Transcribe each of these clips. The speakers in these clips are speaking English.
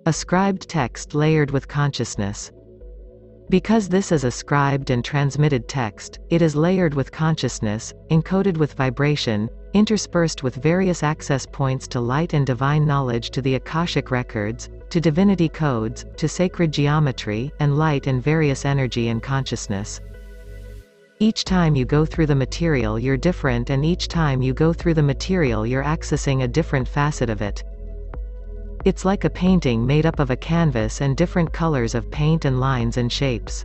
Ascribed text layered with consciousness. Because this is ascribed and transmitted text, it is layered with consciousness, encoded with vibration, interspersed with various access points to light and divine knowledge, to the Akashic records, to divinity codes, to sacred geometry, and light and various energy and consciousness. Each time you go through the material you're different, and each time you go through the material you're accessing a different facet of it. It's like a painting made up of a canvas and different colors of paint and lines and shapes.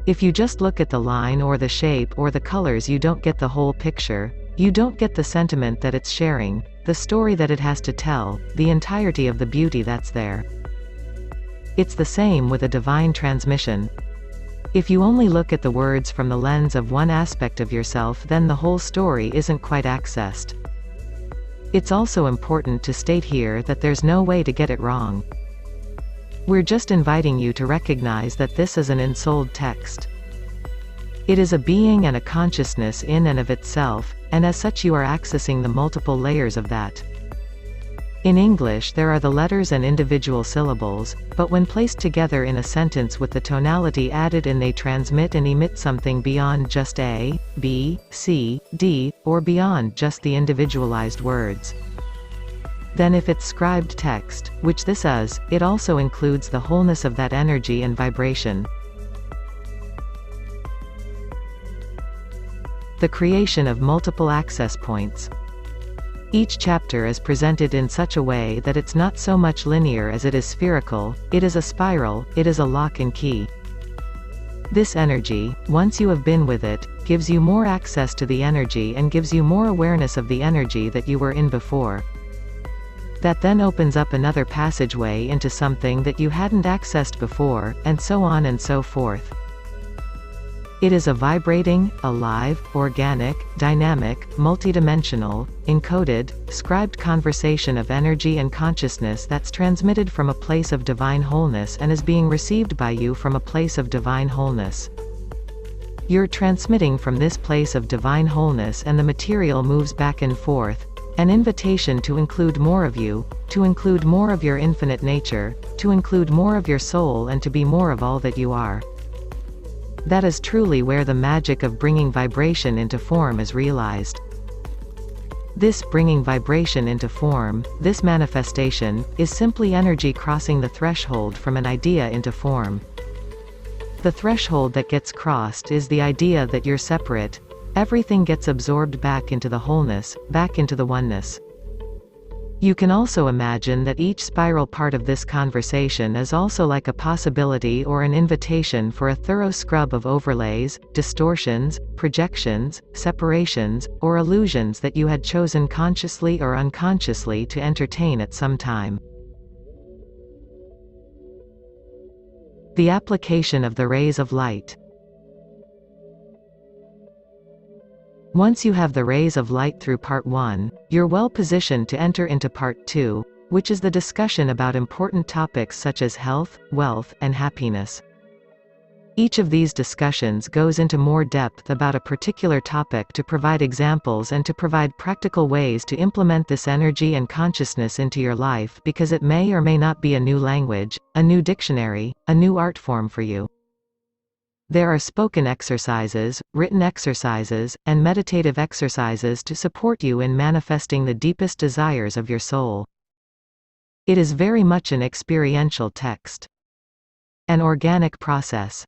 If you just look at the line or the shape or the colors, you don't get the whole picture. You don't get the sentiment that it's sharing, the story that it has to tell, the entirety of the beauty that's there. It's the same with a divine transmission. If you only look at the words from the lens of one aspect of yourself, then the whole story isn't quite accessed. It's also important to state here that there's no way to get it wrong. We're just inviting you to recognize that this is an ensouled text. It is a being and a consciousness in and of itself, and as such you are accessing the multiple layers of that. In English there are the letters and individual syllables, but when placed together in a sentence with the tonality added in, they transmit and emit something beyond just A, B, C, D, or beyond just the individualized words. Then if it's scribed text, which this is, it also includes the wholeness of that energy and vibration. The creation of multiple access points. Each chapter is presented in such a way that it's not so much linear as it is spherical, it is a spiral, it is a lock and key. This energy, once you have been with it, gives you more access to the energy and gives you more awareness of the energy that you were in before. That then opens up another passageway into something that you hadn't accessed before, and so on and so forth. It is a vibrating, alive, organic, dynamic, multidimensional, encoded, scribed conversation of energy and consciousness that's transmitted from a place of divine wholeness and is being received by you from a place of divine wholeness. You're transmitting from this place of divine wholeness, and the material moves back and forth, an invitation to include more of you, to include more of your infinite nature, to include more of your soul, and to be more of all that you are. That is truly where the magic of bringing vibration into form is realized. This bringing vibration into form, this manifestation, is simply energy crossing the threshold from an idea into form. The threshold that gets crossed is the idea that you're separate. Everything gets absorbed back into the wholeness, back into the oneness. You can also imagine that each spiral part of this conversation is also like a possibility or an invitation for a thorough scrub of overlays, distortions, projections, separations, or illusions that you had chosen consciously or unconsciously to entertain at some time. The application of the rays of light. Once you have the rays of light through part 1, you're well positioned to enter into part 2, which is the discussion about important topics such as health, wealth, and happiness. Each of these discussions goes into more depth about a particular topic to provide examples and to provide practical ways to implement this energy and consciousness into your life, because it may or may not be a new language, a new dictionary, a new art form for you. There are spoken exercises, written exercises, and meditative exercises to support you in manifesting the deepest desires of your soul. It is very much an experiential text. An organic process.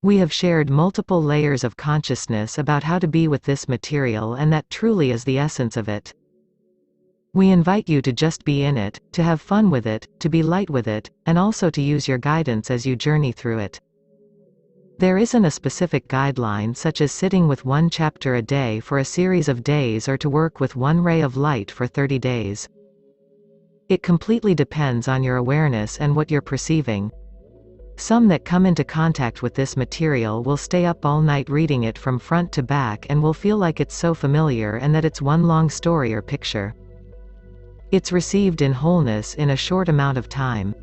We have shared multiple layers of consciousness about how to be with this material, and that truly is the essence of it. We invite you to just be in it, to have fun with it, to be light with it, and also to use your guidance as you journey through it. There isn't a specific guideline such as sitting with one chapter a day for a series of days or to work with one ray of light for 30 days. It completely depends on your awareness and what you're perceiving. Some that come into contact with this material will stay up all night reading it from front to back and will feel like it's so familiar and that it's one long story or picture. It's received in wholeness in a short amount of time.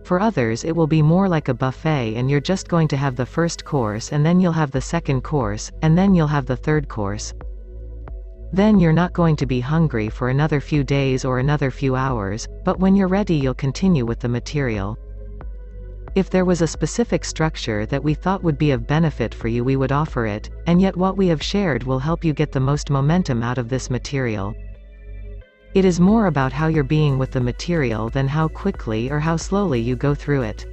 For others it will be more like a buffet, and you're just going to have the first course, and then you'll have the second course, and then you'll have the third course. Then you're not going to be hungry for another few days or another few hours, but when you're ready you'll continue with the material. If there was a specific structure that we thought would be of benefit for you, we would offer it, and yet what we have shared will help you get the most momentum out of this material. It is more about how you're being with the material than how quickly or how slowly you go through it.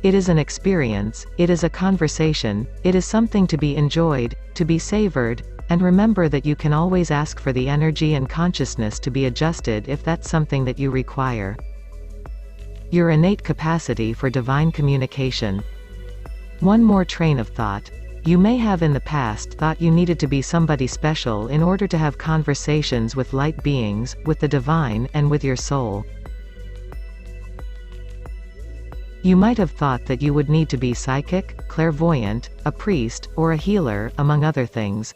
It is an experience, it is a conversation, it is something to be enjoyed, to be savored, and remember that you can always ask for the energy and consciousness to be adjusted if that's something that you require. Your innate capacity for divine communication. One more train of thought. You may have in the past thought you needed to be somebody special in order to have conversations with light beings, with the divine, and with your soul. You might have thought that you would need to be psychic, clairvoyant, a priest, or a healer, among other things.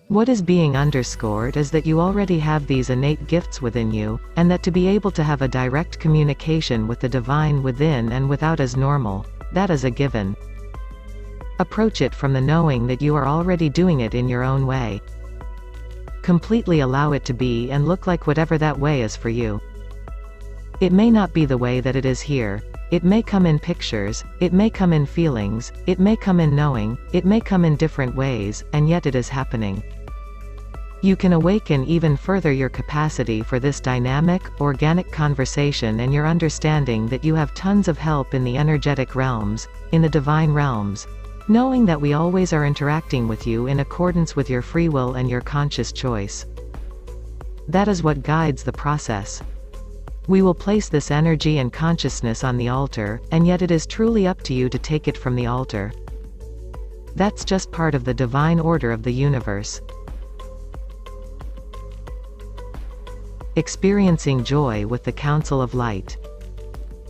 What is being underscored is that you already have these innate gifts within you, and that to be able to have a direct communication with the divine within and without is normal. That is a given. Approach it from the knowing that you are already doing it in your own way. Completely allow it to be and look like whatever that way is for you. It may not be the way that it is here. It may come in pictures, it may come in feelings, it may come in knowing, it may come in different ways, and yet it is happening. You can awaken even further your capacity for this dynamic, organic conversation and your understanding that you have tons of help in the energetic realms, in the divine realms, knowing that we always are interacting with you in accordance with your free will and your conscious choice. That is what guides the process. We will place this energy and consciousness on the altar, and yet it is truly up to you to take it from the altar. That's just part of the divine order of the universe. Experiencing joy with the Council of Light.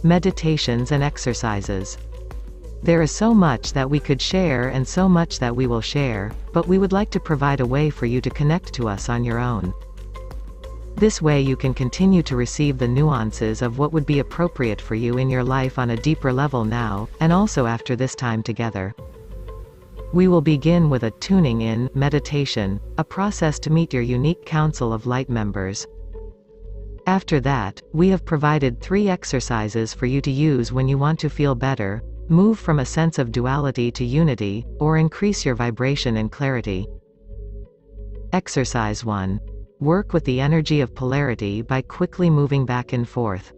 Meditations and exercises. There is so much that we could share and so much that we will share, but we would like to provide a way for you to connect to us on your own. This way you can continue to receive the nuances of what would be appropriate for you in your life on a deeper level now, and also after this time together. We will begin with a tuning in meditation, a process to meet your unique Council of Light members. After that, we have provided 3 exercises for you to use when you want to feel better, move from a sense of duality to unity, or increase your vibration and clarity. Exercise 1. Work with the energy of polarity by quickly moving back and forth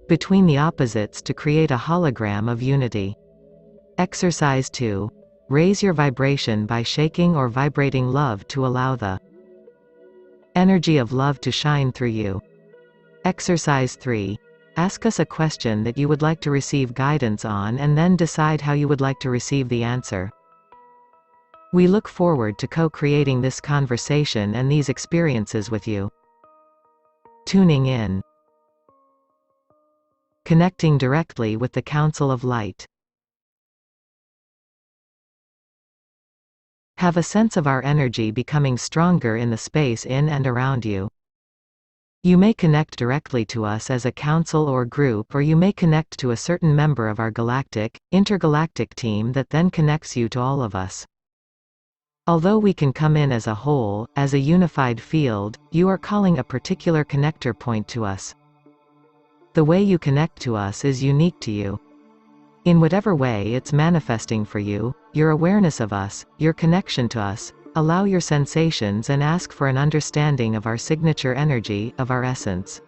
between the opposites to create a hologram of unity. Exercise 2. Raise your vibration by shaking or vibrating love to allow the energy of love to shine through you. Exercise 3. Ask us a question that you would like to receive guidance on and then decide how you would like to receive the answer. We look forward to co-creating this conversation and these experiences with you. Tuning in. Connecting directly with the Council of Light. Have a sense of our energy becoming stronger in the space in and around you. You may connect directly to us as a council or group, or you may connect to a certain member of our galactic, intergalactic team that then connects you to all of us. Although we can come in as a whole, as a unified field, you are calling a particular connector point to us. The way you connect to us is unique to you. In whatever way it's manifesting for you, your awareness of us, your connection to us, allow your sensations and ask for an understanding of our signature energy, of our essence.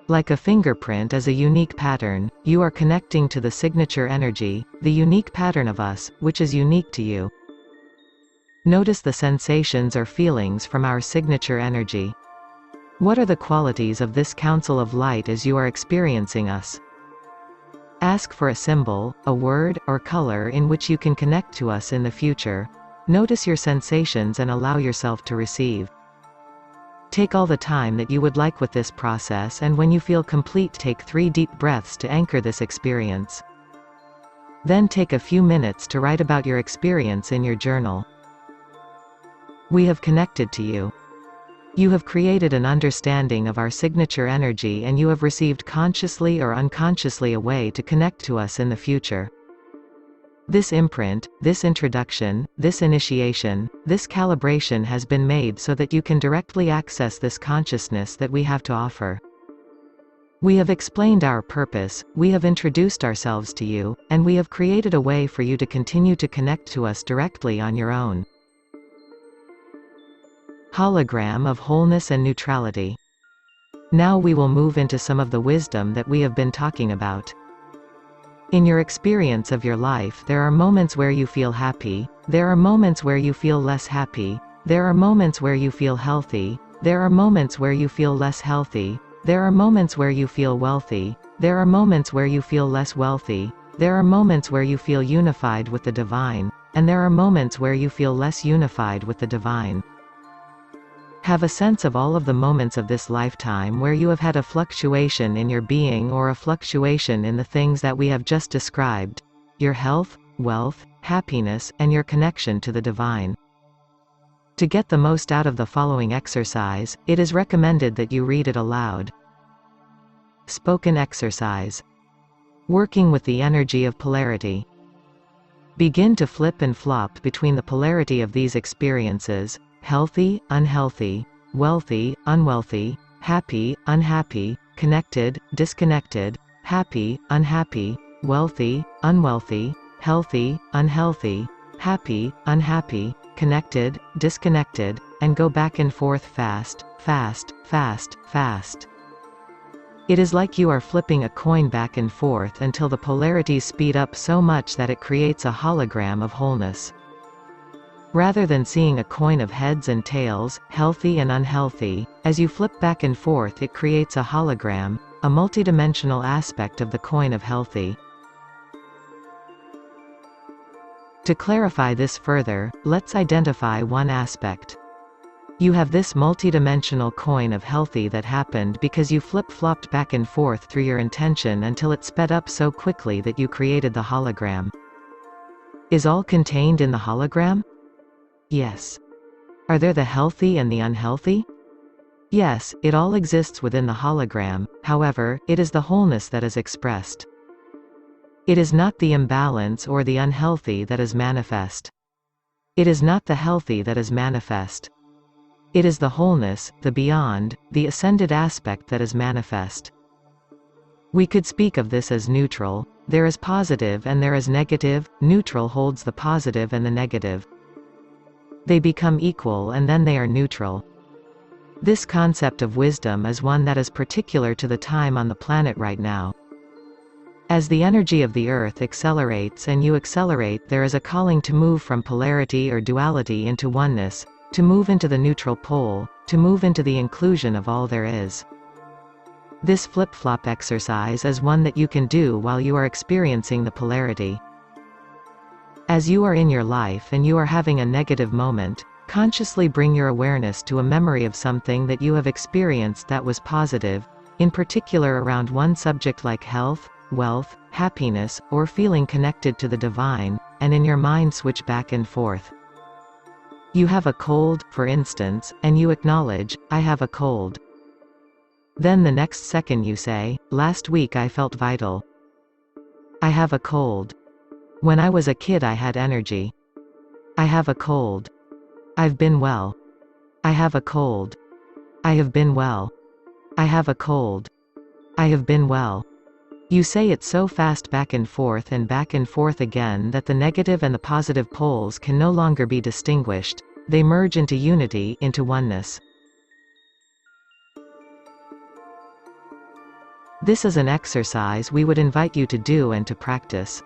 Like a fingerprint is a unique pattern, you are connecting to the signature energy, the unique pattern of us, which is unique to you. Notice the sensations or feelings from our signature energy. What are the qualities of this Council of Light as you are experiencing us? Ask for a symbol, a word, or color in which you can connect to us in the future. Notice your sensations and allow yourself to receive. Take all the time that you would like with this process, and when you feel complete, take 3 deep breaths to anchor this experience. Then take a few minutes to write about your experience in your journal. We have connected to you. You have created an understanding of our signature energy, and you have received consciously or unconsciously a way to connect to us in the future. This imprint, this introduction, this initiation, this calibration has been made so that you can directly access this consciousness that we have to offer. We have explained our purpose, we have introduced ourselves to you, and we have created a way for you to continue to connect to us directly on your own. Hologram of wholeness and neutrality. Now we will move into some of the wisdom that we have been talking about. In your experience of your life, there are moments where you feel happy, there are moments where you feel less happy, there are moments where you feel healthy, there are moments where you feel less healthy, there are moments where you feel wealthy, there are moments where you feel less wealthy, there are moments where you feel unified with the divine, and there are moments where you feel less unified with the divine. Have a sense of all of the moments of this lifetime where you have had a fluctuation in your being or a fluctuation in the things that we have just described: your health, wealth, happiness, and your connection to the divine. To get the most out of the following exercise, it is recommended that you read it aloud. Spoken exercise. Working with the energy of polarity. Begin to flip and flop between the polarity of these experiences: healthy, unhealthy, wealthy, unwealthy, happy, unhappy, connected, disconnected, happy, unhappy, wealthy, unwealthy, healthy, unhealthy, happy, unhappy, connected, disconnected, and go back and forth fast, fast, fast, fast. It is like you are flipping a coin back and forth until the polarities speed up so much that it creates a hologram of wholeness. Rather than seeing a coin of heads and tails, healthy and unhealthy, as you flip back and forth it creates a hologram, a multidimensional aspect of the coin of healthy. To clarify this further, let's identify one aspect. You have this multidimensional coin of healthy that happened because you flip-flopped back and forth through your intention until it sped up so quickly that you created the hologram. Is all contained in the hologram? Yes. Are there the healthy and the unhealthy? Yes, it all exists within the hologram, however, it is the wholeness that is expressed. It is not the imbalance or the unhealthy that is manifest. It is not the healthy that is manifest. It is the wholeness, the beyond, the ascended aspect that is manifest. We could speak of this as neutral. There is positive and there is negative. Neutral holds the positive and the negative. They become equal and then they are neutral. This concept of wisdom is one that is particular to the time on the planet right now. As the energy of the earth accelerates and you accelerate, there is a calling to move from polarity or duality into oneness, to move into the neutral pole, to move into the inclusion of all there is. This flip-flop exercise is one that you can do while you are experiencing the polarity. As you are in your life and you are having a negative moment, consciously bring your awareness to a memory of something that you have experienced that was positive, in particular around one subject like health, wealth, happiness, or feeling connected to the divine, and in your mind switch back and forth. You have a cold, for instance, and you acknowledge, I have a cold. Then the next second you say, last week I felt vital. I have a cold. When I was a kid I had energy. I have a cold. I've been well. I have a cold. I have been well. I have a cold. I have been well. You say it so fast back and forth again that the negative and the positive poles can no longer be distinguished. They merge into unity, into oneness. This is an exercise we would invite you to do and to practice.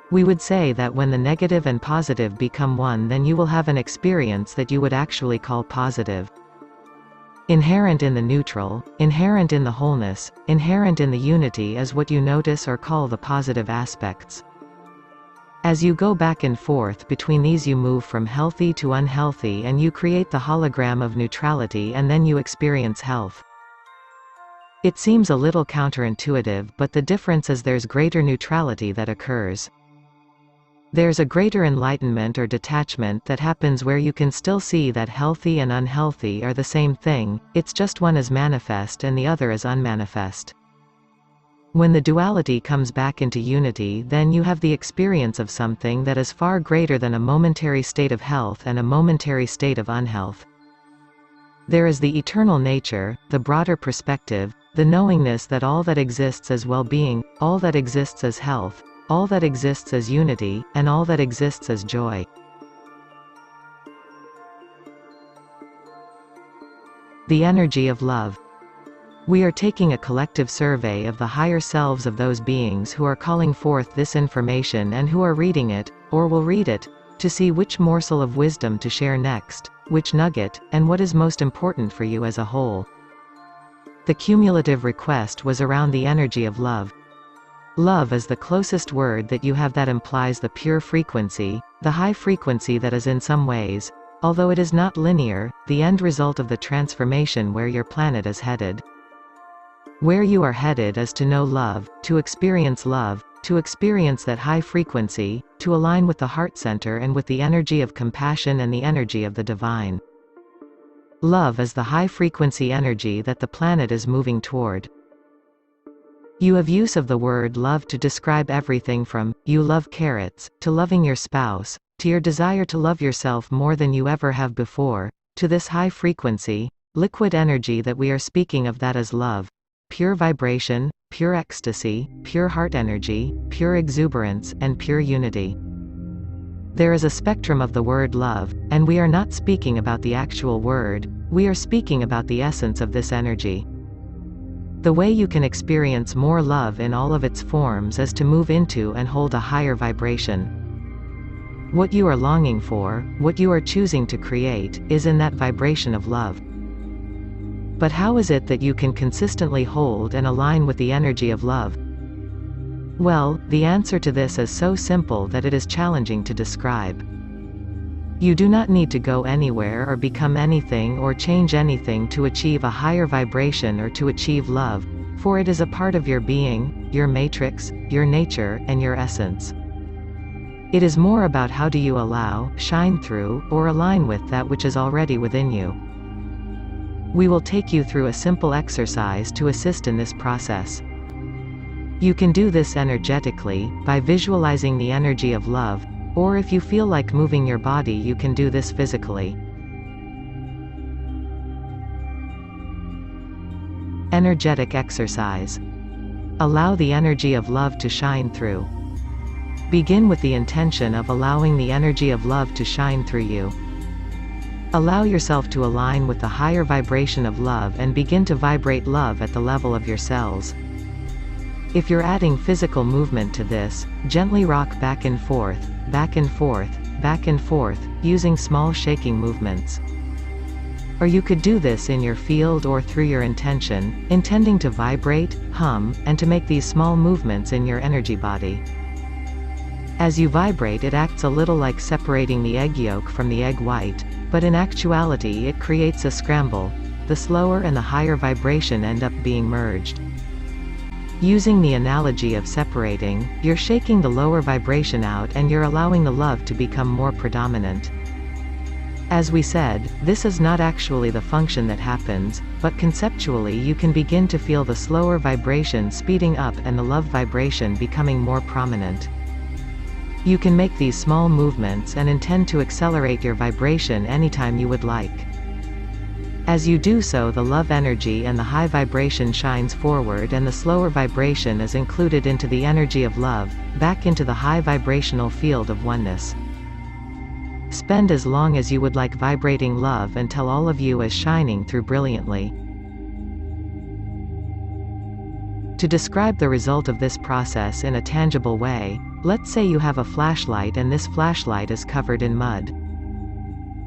We would say that when the negative and positive become one, then you will have an experience that you would actually call positive. Inherent in the neutral, inherent in the wholeness, inherent in the unity is what you notice or call the positive aspects. As you go back and forth between these, you move from healthy to unhealthy and you create the hologram of neutrality, and then you experience health. It seems a little counterintuitive, but the difference is there's greater neutrality that occurs. There's a greater enlightenment or detachment that happens where you can still see that healthy and unhealthy are the same thing, it's just one is manifest and the other is unmanifest. When the duality comes back into unity, then you have the experience of something that is far greater than a momentary state of health and a momentary state of unhealth. There is the eternal nature, the broader perspective, the knowingness that all that exists as well-being, all that exists as health, all that exists as unity, and all that exists as joy. The energy of love. We are taking a collective survey of the higher selves of those beings who are calling forth this information and who are reading it, or will read it, to see which morsel of wisdom to share next, which nugget, and what is most important for you as a whole. The cumulative request was around the energy of love. Love is the closest word that you have that implies the pure frequency, the high frequency that is in some ways, although it is not linear, the end result of the transformation where your planet is headed. Where you are headed is to know love, to experience that high frequency, to align with the heart center and with the energy of compassion and the energy of the divine. Love is the high frequency energy that the planet is moving toward. You have use of the word love to describe everything from, you love carrots, to loving your spouse, to your desire to love yourself more than you ever have before, to this high frequency, liquid energy that we are speaking of, that is love. Pure vibration, pure ecstasy, pure heart energy, pure exuberance, and pure unity. There is a spectrum of the word love, and we are not speaking about the actual word, we are speaking about the essence of this energy. The way you can experience more love in all of its forms is to move into and hold a higher vibration. What you are longing for, what you are choosing to create, is in that vibration of love. But how is it that you can consistently hold and align with the energy of love? Well, the answer to this is so simple that it is challenging to describe. You do not need to go anywhere or become anything or change anything to achieve a higher vibration or to achieve love, for it is a part of your being, your matrix, your nature, and your essence. It is more about how do you allow, shine through, or align with that which is already within you. We will take you through a simple exercise to assist in this process. You can do this energetically, by visualizing the energy of love, or if you feel like moving your body, you can do this physically. Energetic exercise. Allow the energy of love to shine through. Begin with the intention of allowing the energy of love to shine through you. Allow yourself to align with the higher vibration of love and begin to vibrate love at the level of your cells. If you're adding physical movement to this, gently rock back and forth, back and forth, back and forth, using small shaking movements. Or you could do this in your field or through your intention, intending to vibrate, hum, and to make these small movements in your energy body. As you vibrate, it acts a little like separating the egg yolk from the egg white, but in actuality it creates a scramble. The slower and the higher vibration end up being merged. Using the analogy of separating, you're shaking the lower vibration out and you're allowing the love to become more predominant. As we said, this is not actually the function that happens, but conceptually you can begin to feel the slower vibration speeding up and the love vibration becoming more prominent. You can make these small movements and intend to accelerate your vibration anytime you would like. As you do so, the love energy and the high vibration shines forward and the slower vibration is included into the energy of love, back into the high vibrational field of oneness. Spend as long as you would like vibrating love until all of you is shining through brilliantly. To describe the result of this process in a tangible way, let's say you have a flashlight and this flashlight is covered in mud.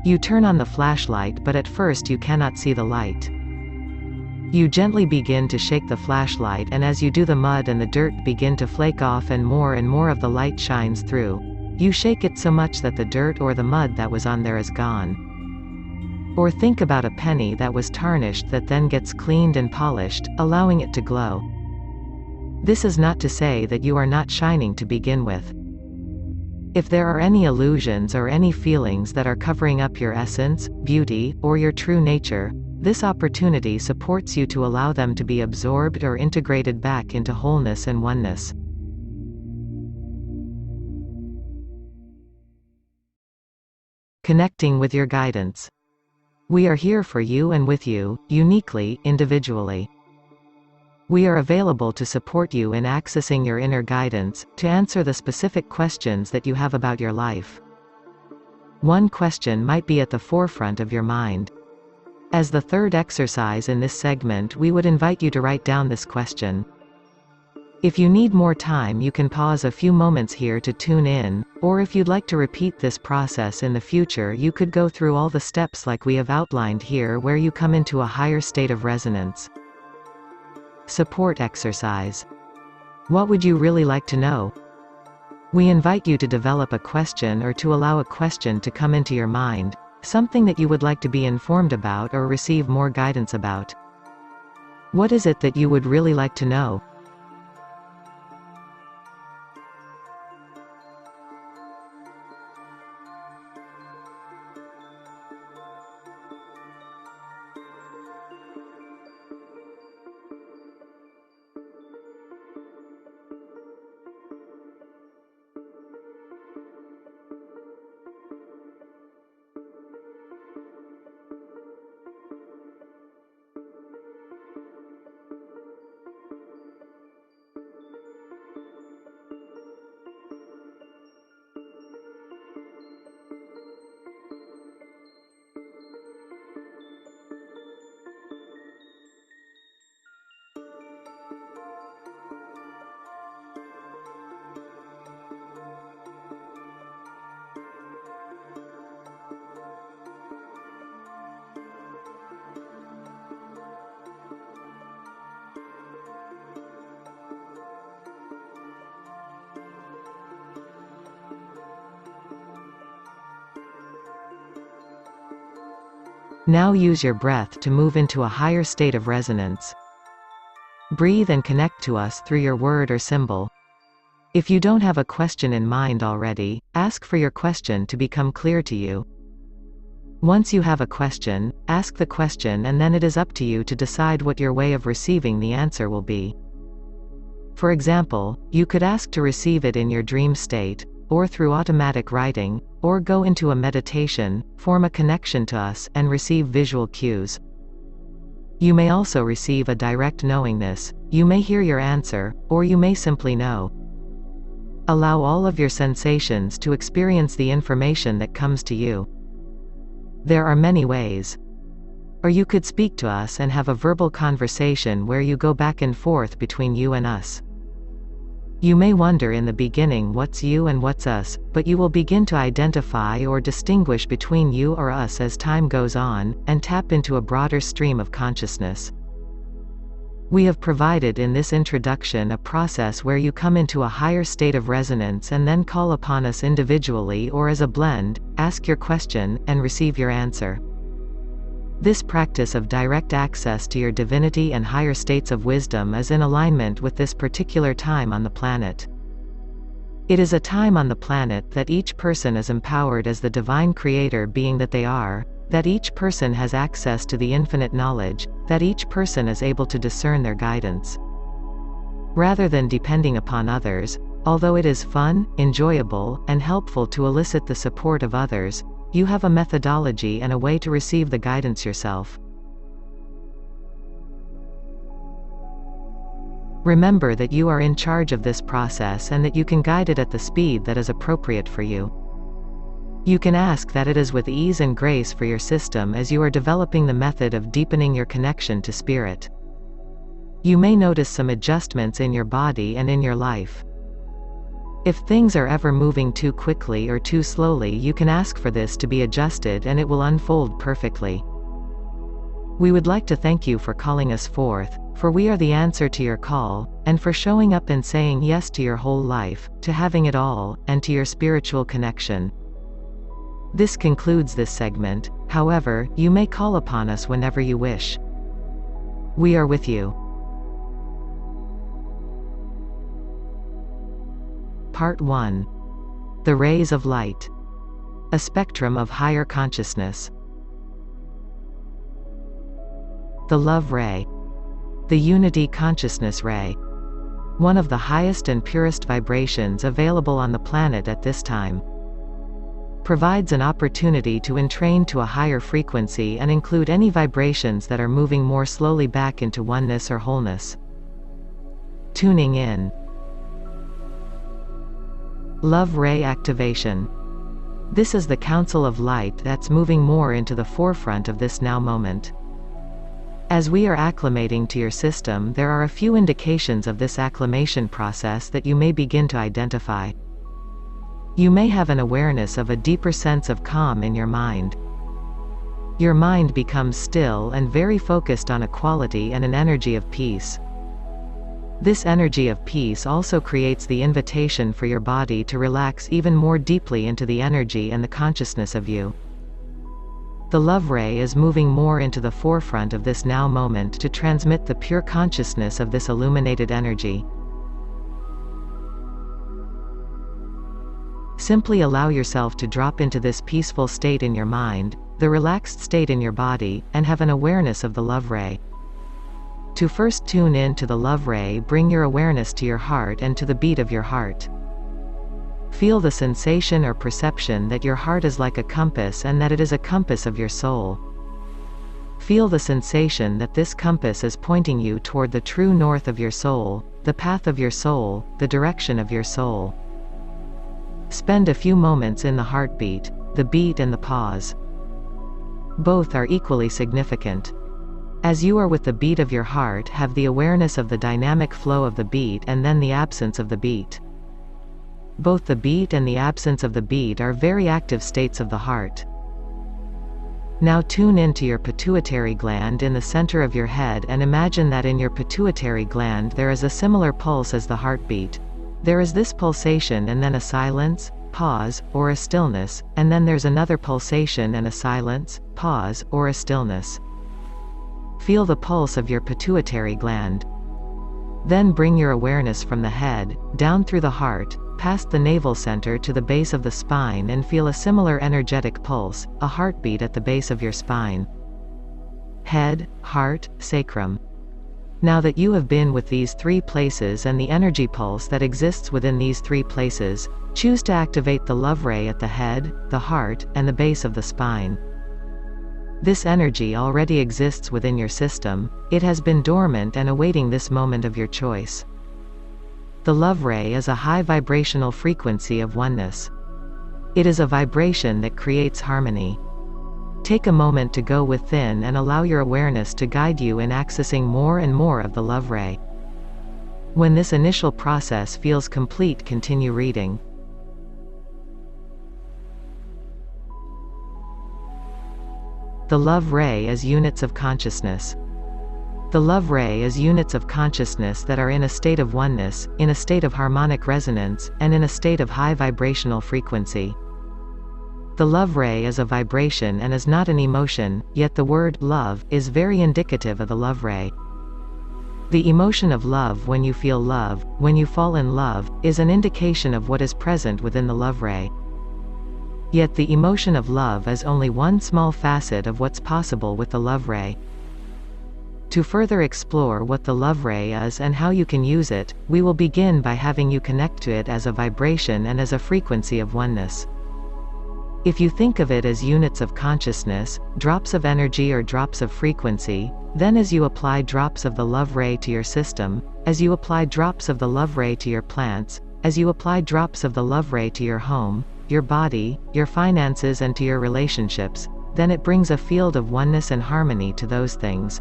You turn on the flashlight, but at first you cannot see the light. You gently begin to shake the flashlight, and as you do, the mud and the dirt begin to flake off and more of the light shines through. You shake it so much that the dirt or the mud that was on there is gone. Or think about a penny that was tarnished that then gets cleaned and polished, allowing it to glow. This is not to say that you are not shining to begin with. If there are any illusions or any feelings that are covering up your essence, beauty, or your true nature, This opportunity supports you to allow them to be absorbed or integrated back into wholeness and oneness. Connecting with your guidance. We are here for you and with you, uniquely, individually. We are available to support you in accessing your inner guidance, to answer the specific questions that you have about your life. One question might be at the forefront of your mind. As the third exercise in this segment, we would invite you to write down this question. If you need more time, you can pause a few moments here to tune in, or if you'd like to repeat this process in the future, you could go through all the steps like we have outlined here, where you come into a higher state of resonance. Support exercise. What would you really like to know? We invite you to develop a question or to allow a question to come into your mind, something that you would like to be informed about or receive more guidance about. What is it that you would really like to know? Now use your breath to move into a higher state of resonance. Breathe and connect to us through your word or symbol. If you don't have a question in mind already, ask for your question to become clear to you. Once you have a question, ask the question, and then it is up to you to decide what your way of receiving the answer will be. For example, you could ask to receive it in your dream state, or through automatic writing, or go into a meditation, form a connection to us, and receive visual cues. You may also receive a direct knowingness. You may hear your answer, or you may simply know. Allow all of your sensations to experience the information that comes to you. There are many ways. Or you could speak to us and have a verbal conversation where you go back and forth between you and us. You may wonder in the beginning what's you and what's us, but you will begin to identify or distinguish between you or us as time goes on, and tap into a broader stream of consciousness. We have provided in this introduction a process where you come into a higher state of resonance and then call upon us individually or as a blend, ask your question, and receive your answer. This practice of direct access to your divinity and higher states of wisdom is in alignment with this particular time on the planet. It is a time on the planet that each person is empowered as the divine creator being that they are, that each person has access to the infinite knowledge, that each person is able to discern their guidance. Rather than depending upon others, although it is fun, enjoyable, and helpful to elicit the support of others, you have a methodology and a way to receive the guidance yourself. Remember that you are in charge of this process and that you can guide it at the speed that is appropriate for you. You can ask that it is with ease and grace for your system as you are developing the method of deepening your connection to spirit. You may notice some adjustments in your body and in your life. If things are ever moving too quickly or too slowly, you can ask for this to be adjusted and it will unfold perfectly. We would like to thank you for calling us forth, for we are the answer to your call, and for showing up and saying yes to your whole life, to having it all, and to your spiritual connection. This concludes this segment. However, you may call upon us whenever you wish. We are with you. Part 1. The Rays of Light. A Spectrum of Higher Consciousness. The love ray. The unity consciousness ray. One of the highest and purest vibrations available on the planet at this time. Provides an opportunity to entrain to a higher frequency and include any vibrations that are moving more slowly back into oneness or wholeness. Tuning in. Love ray activation. This is the council of light that's moving more into the forefront of this now moment. As we are acclimating to your system, there are a few indications of this acclimation process that you may begin to identify. You may have an awareness of a deeper sense of calm in your mind. Your mind becomes still and very focused on a quality and an energy of peace. This energy of peace also creates the invitation for your body to relax even more deeply into the energy and the consciousness of you. The love ray is moving more into the forefront of this now moment to transmit the pure consciousness of this illuminated energy. Simply allow yourself to drop into this peaceful state in your mind, the relaxed state in your body, and have an awareness of the love ray. To first tune in to the love ray, bring your awareness to your heart and to the beat of your heart. Feel the sensation or perception that your heart is like a compass and that it is a compass of your soul. Feel the sensation that this compass is pointing you toward the true north of your soul, the path of your soul, the direction of your soul. Spend a few moments in the heartbeat, the beat and the pause. Both are equally significant. As you are with the beat of your heart, have the awareness of the dynamic flow of the beat and then the absence of the beat. Both the beat and the absence of the beat are very active states of the heart. Now tune into your pituitary gland in the center of your head and imagine that in your pituitary gland there is a similar pulse as the heartbeat. There is this pulsation and then a silence, pause, or a stillness, and then there's another pulsation and a silence, pause, or a stillness. Feel the pulse of your pituitary gland. Then bring your awareness from the head, down through the heart, past the navel center to the base of the spine and feel a similar energetic pulse, a heartbeat at the base of your spine. Head, heart, sacrum. Now that you have been with these three places and the energy pulse that exists within these three places, choose to activate the love ray at the head, the heart, and the base of the spine. This energy already exists within your system, it has been dormant and awaiting this moment of your choice. The love ray is a high vibrational frequency of oneness. It is a vibration that creates harmony. Take a moment to go within and allow your awareness to guide you in accessing more and more of the love ray. When this initial process feels complete, continue reading. The love ray is units of consciousness. The love ray is units of consciousness that are in a state of oneness, in a state of harmonic resonance, and in a state of high vibrational frequency. The love ray is a vibration and is not an emotion, yet the word love is very indicative of the love ray. The emotion of love, when you feel love, when you fall in love, is an indication of what is present within the love ray. Yet the emotion of love is only one small facet of what's possible with the love ray. To further explore what the love ray is and how you can use it, we will begin by having you connect to it as a vibration and as a frequency of oneness. If you think of it as units of consciousness, drops of energy or drops of frequency, then as you apply drops of the love ray to your system, as you apply drops of the love ray to your plants, as you apply drops of the love ray to your home, your body, your finances and to your relationships, then it brings a field of oneness and harmony to those things.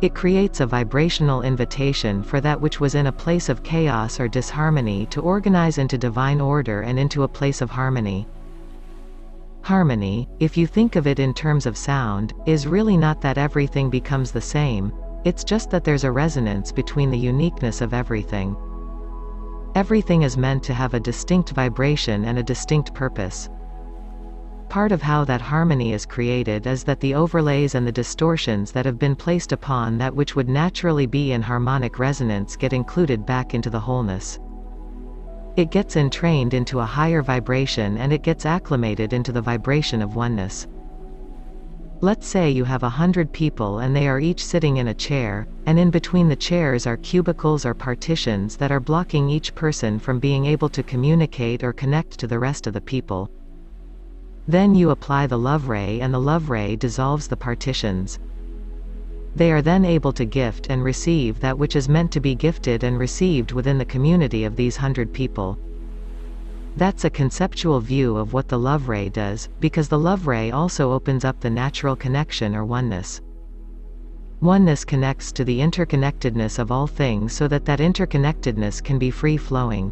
It creates a vibrational invitation for that which was in a place of chaos or disharmony to organize into divine order and into a place of harmony. Harmony, if you think of it in terms of sound, is really not that everything becomes the same, it's just that there's a resonance between the uniqueness of everything. Everything is meant to have a distinct vibration and a distinct purpose. Part of how that harmony is created is that the overlays and the distortions that have been placed upon that which would naturally be in harmonic resonance get included back into the wholeness. It gets entrained into a higher vibration and it gets acclimated into the vibration of oneness. Let's say you have 100 people and they are each sitting in a chair, and in between the chairs are cubicles or partitions that are blocking each person from being able to communicate or connect to the rest of the people. Then you apply the love ray and the love ray dissolves the partitions. They are then able to gift and receive that which is meant to be gifted and received within the community of these 100 people. That's a conceptual view of what the love ray does, because the love ray also opens up the natural connection or oneness. Oneness connects to the interconnectedness of all things so that that interconnectedness can be free-flowing.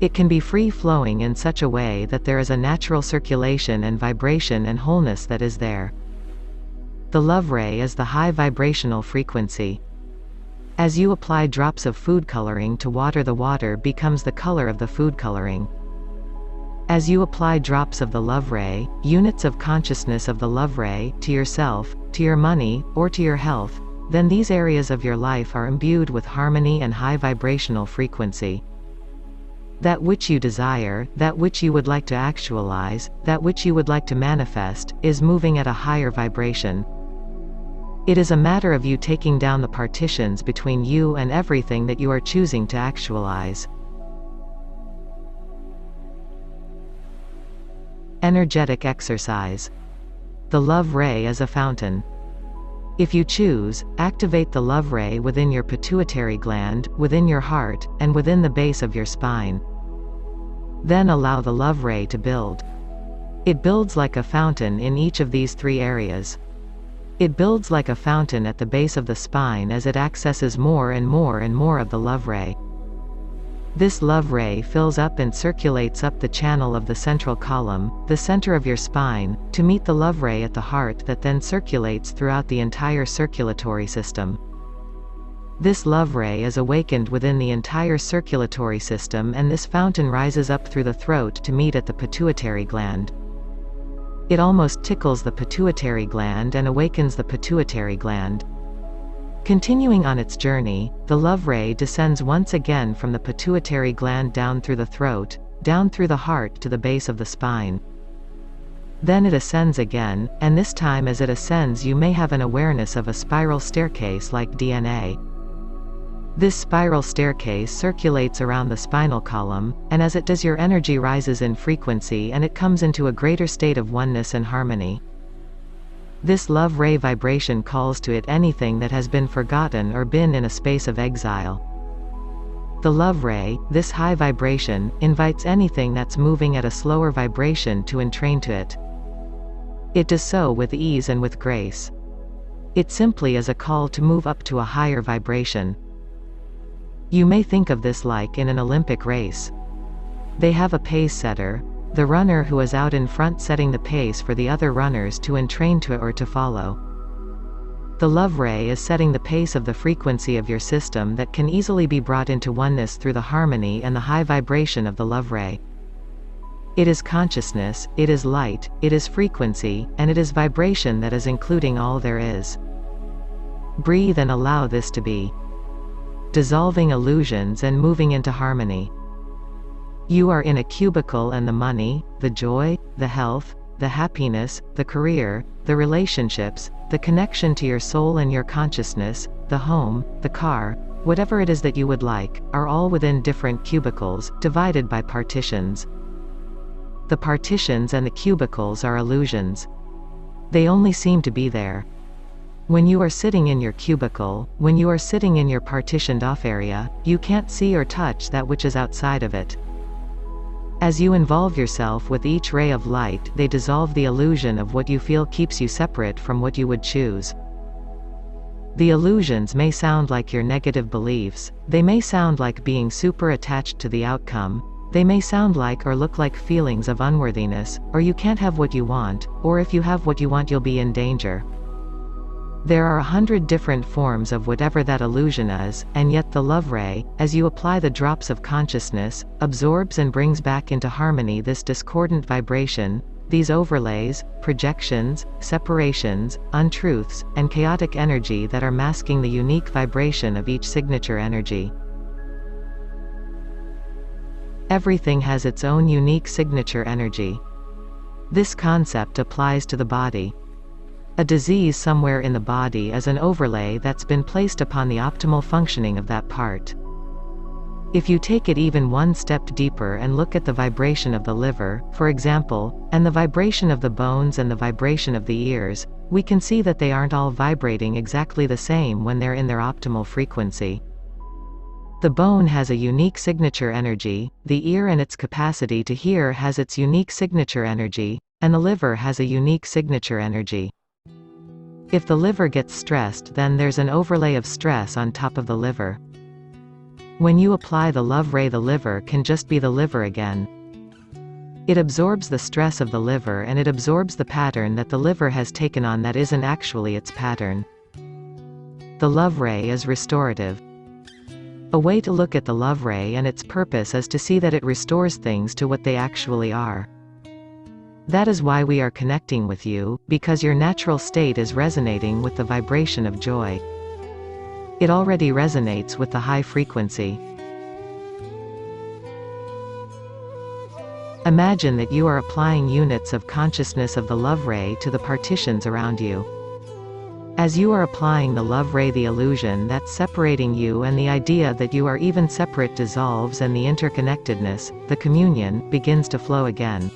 It can be free-flowing in such a way that there is a natural circulation and vibration and wholeness that is there. The love ray is the high vibrational frequency. As you apply drops of food coloring to water, the water becomes the color of the food coloring. As you apply drops of the love ray, units of consciousness of the love ray, to yourself, to your money, or to your health, then these areas of your life are imbued with harmony and high vibrational frequency. That which you desire, that which you would like to actualize, that which you would like to manifest, is moving at a higher vibration. It is a matter of you taking down the partitions between you and everything that you are choosing to actualize. Energetic exercise. The love ray is a fountain. If you choose, activate the love ray within your pituitary gland, within your heart, and within the base of your spine. Then allow the love ray to build. It builds like a fountain in each of these three areas. It builds like a fountain at the base of the spine as it accesses more and more and more of the love ray. This love ray fills up and circulates up the channel of the central column, the center of your spine, to meet the love ray at the heart that then circulates throughout the entire circulatory system. This love ray is awakened within the entire circulatory system, and this fountain rises up through the throat to meet at the pituitary gland. It almost tickles the pituitary gland and awakens the pituitary gland. Continuing on its journey, the love ray descends once again from the pituitary gland down through the throat, down through the heart to the base of the spine. Then it ascends again, and this time as it ascends you may have an awareness of a spiral staircase like DNA. This spiral staircase circulates around the spinal column, and as it does your energy rises in frequency and it comes into a greater state of oneness and harmony. This love ray vibration calls to it anything that has been forgotten or been in a space of exile. The love ray, this high vibration, invites anything that's moving at a slower vibration to entrain to it. It does so with ease and with grace. It simply is a call to move up to a higher vibration. You may think of this like in an Olympic race. They have a pace setter, the runner who is out in front setting the pace for the other runners to entrain to or to follow. The love ray is setting the pace of the frequency of your system that can easily be brought into oneness through the harmony and the high vibration of the love ray. It is consciousness, it is light, it is frequency, and it is vibration that is including all there is. Breathe and allow this to be. Dissolving illusions and moving into harmony. You are in a cubicle, and the money, the joy, the health, the happiness, the career, the relationships, the connection to your soul and your consciousness, the home, the car, whatever it is that you would like, are all within different cubicles, divided by partitions. The partitions and the cubicles are illusions. They only seem to be there. When you are sitting in your cubicle, when you are sitting in your partitioned off area, you can't see or touch that which is outside of it. As you involve yourself with each ray of light, they dissolve the illusion of what you feel keeps you separate from what you would choose. The illusions may sound like your negative beliefs, they may sound like being super attached to the outcome, they may sound like or look like feelings of unworthiness, or you can't have what you want, or if you have what you want you'll be in danger. There are 100 different forms of whatever that illusion is, and yet the love ray, as you apply the drops of consciousness, absorbs and brings back into harmony this discordant vibration, these overlays, projections, separations, untruths, and chaotic energy that are masking the unique vibration of each signature energy. Everything has its own unique signature energy. This concept applies to the body. A disease somewhere in the body is an overlay that's been placed upon the optimal functioning of that part. If you take it even one step deeper and look at the vibration of the liver, for example, and the vibration of the bones and the vibration of the ears, we can see that they aren't all vibrating exactly the same when they're in their optimal frequency. The bone has a unique signature energy, the ear and its capacity to hear has its unique signature energy, and the liver has a unique signature energy. If the liver gets stressed, then there's an overlay of stress on top of the liver. When you apply the love ray, the liver can just be the liver again. It absorbs the stress of the liver and it absorbs the pattern that the liver has taken on that isn't actually its pattern. The love ray is restorative. A way to look at the love ray and its purpose is to see that it restores things to what they actually are. That is why we are connecting with you, because your natural state is resonating with the vibration of joy. It already resonates with the high frequency. Imagine that you are applying units of consciousness of the love ray to the partitions around you. As you are applying the love ray, the illusion that's separating you and the idea that you are even separate dissolves and the interconnectedness, the communion, begins to flow again.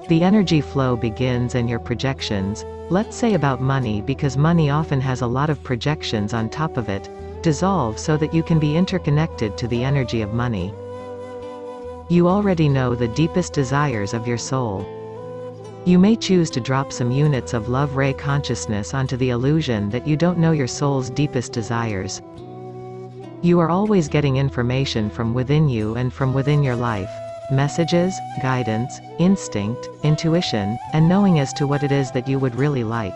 The energy flow begins and your projections, let's say about money, because money often has a lot of projections on top of it, dissolve so that you can be interconnected to the energy of money. You already know the deepest desires of your soul. You may choose to drop some units of love ray consciousness onto the illusion that you don't know your soul's deepest desires. You are always getting information from within you and from within your life. Messages, guidance, instinct, intuition, and knowing as to what it is that you would really like.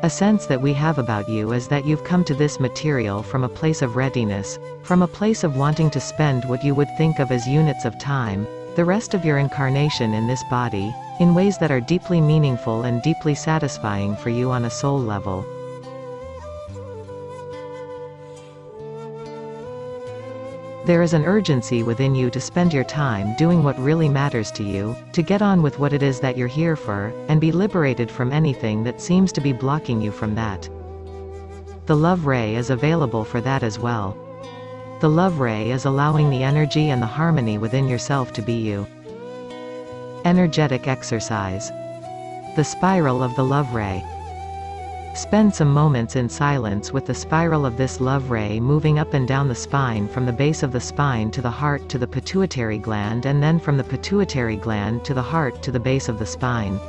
A sense that we have about you is that you've come to this material from a place of readiness, from a place of wanting to spend what you would think of as units of time, the rest of your incarnation in this body, in ways that are deeply meaningful and deeply satisfying for you on a soul level. There is an urgency within you to spend your time doing what really matters to you, to get on with what it is that you're here for, and be liberated from anything that seems to be blocking you from that. The love ray is available for that as well. The love ray is allowing the energy and the harmony within yourself to be you. Energetic exercise. The spiral of the love ray. Spend some moments in silence with the spiral of this love ray moving up and down the spine, from the base of the spine to the heart to the pituitary gland, and then from the pituitary gland to the heart to the base of the spine.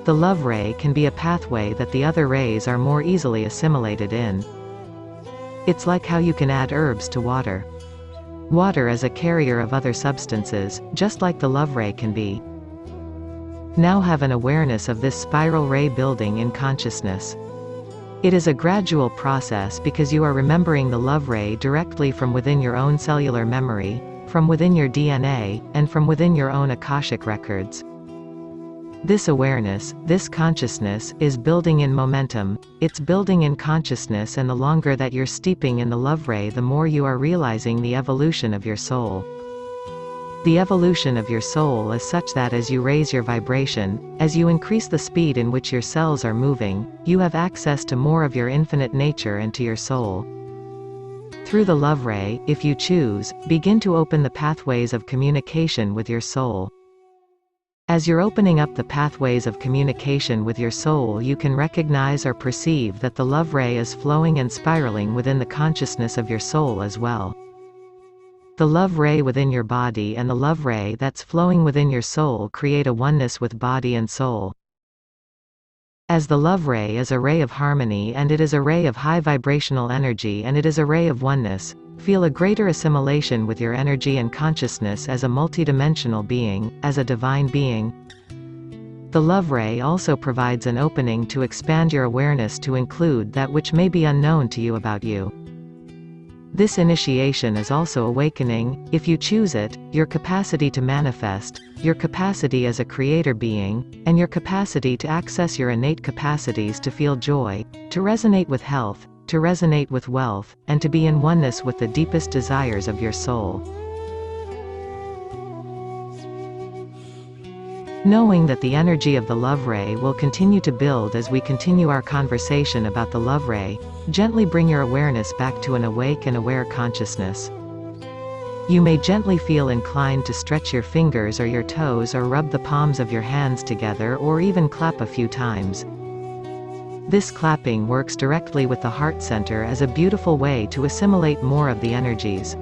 The love ray can be a pathway that the other rays are more easily assimilated in. It's like how you can add herbs to water. Water is a carrier of other substances, just like the love ray can be. Now have an awareness of this spiral ray building in consciousness. It is a gradual process because you are remembering the love ray directly from within your own cellular memory, from within your DNA, and from within your own Akashic records. This awareness, this consciousness, is building in momentum, it's building in consciousness, and the longer that you're steeping in the love ray, the more you are realizing the evolution of your soul. The evolution of your soul is such that as you raise your vibration, as you increase the speed in which your cells are moving, you have access to more of your infinite nature and to your soul. Through the love ray, if you choose, begin to open the pathways of communication with your soul. As you're opening up the pathways of communication with your soul, you can recognize or perceive that the love ray is flowing and spiraling within the consciousness of your soul as well. The love ray within your body and the love ray that's flowing within your soul create a oneness with body and soul. As the love ray is a ray of harmony and it is a ray of high vibrational energy and it is a ray of oneness, feel a greater assimilation with your energy and consciousness as a multidimensional being, as a divine being. The love ray also provides an opening to expand your awareness to include that which may be unknown to you about you. This initiation is also awakening, if you choose it, your capacity to manifest, your capacity as a creator being, and your capacity to access your innate capacities to feel joy, to resonate with health, to resonate with wealth, and to be in oneness with the deepest desires of your soul. Knowing that the energy of the love ray will continue to build as we continue our conversation about the love ray, gently bring your awareness back to an awake and aware consciousness. You may gently feel inclined to stretch your fingers or your toes or rub the palms of your hands together or even clap a few times. This clapping works directly with the heart center as a beautiful way to assimilate more of the energies.